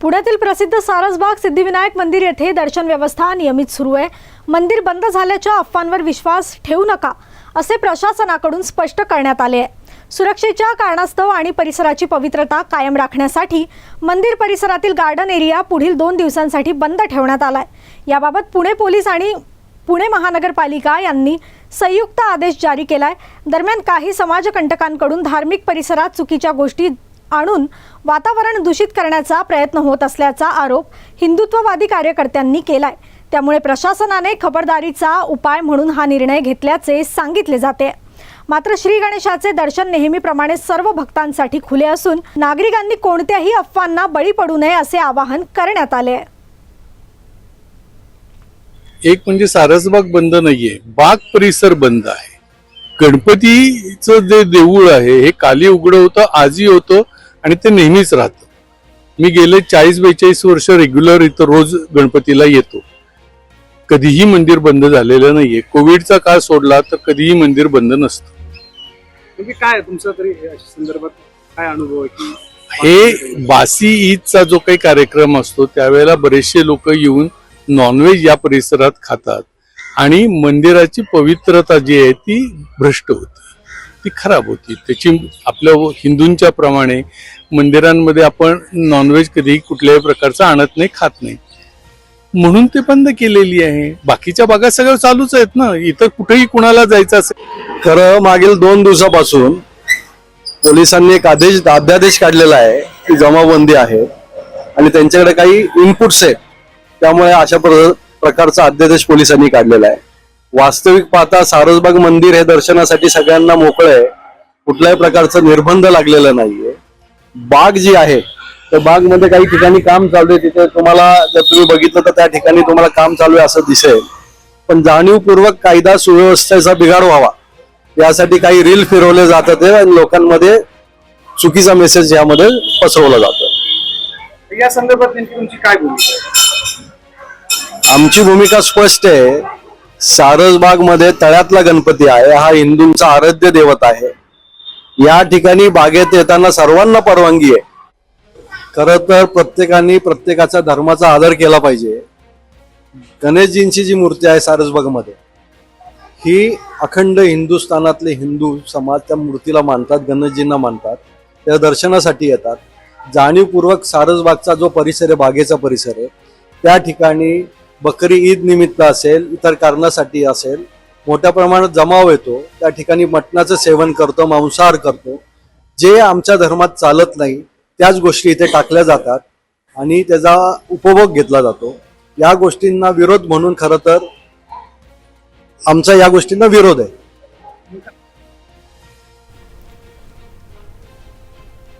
पुण्यातील प्रसिद्ध सारसबाग सिद्धिविनायक मंदिर येथे दर्शन व्यवस्था नियमित सुरू आहे। मंदिर बंद झाल्याच्या अफवांवर विश्वास ठेवू नका असे प्रशासनाकडून स्पष्ट करण्यात आले आहे। सुरक्षेच्या कारणास्तव आणि परिसराची पवित्रता कायम राखण्यासाठी मंदिर परिसरातील गार्डन एरिया पुढील 2 दिवसांसाठी बंद ठेवण्यात आलाय। याबाबत पुणे पोलीस आणि पुणे महानगरपालिका यांनी संयुक्त आदेश जारी केलाय। दरम्यान काही समाजकंटकांकडून धार्मिक परिसरात चुकीच्या गोष्टी आणून वातावरण दूषित करण्याचा प्रयत्न होत असल्याचा आरोप हिंदुत्ववादी कार्यकर्त्यांनी केलाय। त्यामुळे प्रशासनाने खबरदारीचा उपाय म्हणून हा निर्णय घेतल्याचे सांगितले जाते। मात्र श्री गणेशाचे दर्शन नेहमीप्रमाणे सर्व भक्तांसाठी खुले असून नागरिकांनी कोणत्याही अफवांना बळी पडू नये असे आवाहन करण्यात आले। एक म्हणजे सारसबाग बंद नाहीये, बाग परिसर बंद आहे। गणपतीचं जे देऊळ आहे हे काली उघडं होतं, आजही होतं आणि ते नेहमीच राहतं। मी गेले 40-42 वर्ष रेग्युलर इथं रोज गणपतीला येतो। कधीही मंदिर बंद झालेलं नाहीये। कोविडचा काळ सोडला तर कधीही मंदिर बंद नसतं। म्हणजे काय तुमचा तरी संदर्भात काय अनुभव आहे की हे बासी ईदचा जो काही कार्यक्रम असतो त्यावेळेला बरेचसे लोक येऊन नॉनव्हेज या परिसरात खातात आणि मंदिराची पवित्रता जी आहे ती भ्रष्ट होती, ती खराब होती। त्याची आपल्या हिंदूंच्या प्रमाणे मंदिरांमध्ये आपण नॉनव्हेज कधीही कुठल्याही प्रकारचं आणत नाही, खात नाही, म्हणून ते बंद केलेली आहे। बाकीच्या भागात सगळं चालूच आहेत ना, इतर कुठेही कुणाला जायचं असेल। खरं मागील 2 दिवसापासून पोलिसांनी एक अध्यादेश काढलेला आहे की जमावबंदी आहे आणि त्यांच्याकडे काही इनपुट्स आहेत, त्यामुळे अशा प्रकारचा अध्यादेश पोलिसांनी काढलेला आहे। वास्तविक पाहता सारसबाग मंदिर हे दर्शनासाठी सगळ्यांना मोकळं आहे, कुठल्याही प्रकारचं निर्बंध लागलेला नाहीये। बाग जी आहे त्या बाग मध्ये काही ठिकाणी काम चालू आहे, तिथे तुम्हाला जर तुम्ही बघितलं तर त्या ठिकाणी तुम्हाला काम चालू आहे असं दिसेल, पण जाणीवपूर्वक कायदा सुव्यवस्थेचा बिघाड व्हावा यासाठी काही रील फिरवले जातात आणि लोकांमध्ये चुकीचा मेसेज यामध्ये पसरवला जातो। या संदर्भात नेमकी तुमची काय भूमिका आहे? आमची भूमिका स्पष्ट आहे। सारसबाग मध्ये तळ्यातला गणपती आहे, हा हिंदूंचा आराध्य दैवत आहे। या ठिकाणी बागेत येताना सर्वांना परवानगी आहे। खरं तर प्रत्येकाने प्रत्येकाचा धर्माचा आदर केला पाहिजे। गणेशजींची जी मूर्ती आहे सारसबाग मध्ये ही अखंड हिंदुस्थानातले हिंदू समाज त्या मूर्तीला मानतात, गणेशजींना मानतात, त्या दर्शनासाठी येतात। जाणीवपूर्वक सारसबागचा जो परिसर आहे, बागेचा परिसर आहे, त्या ठिकाणी बकरी ईद निमित्त असेल, इतर कारणासाठी असेल, मोठ्या प्रमाणात जमाव येतो। त्या ठिकाणी मटणाचं सेवन करतो, मांसाहार करतो, जे आमच्या धर्मात चालत नाही त्याच गोष्टी इथे टाकल्या जातात आणि त्याचा उपभोग घेतला जातो। या गोष्टींना विरोध म्हणून खरं तर आमचा या गोष्टींना विरोध आहे।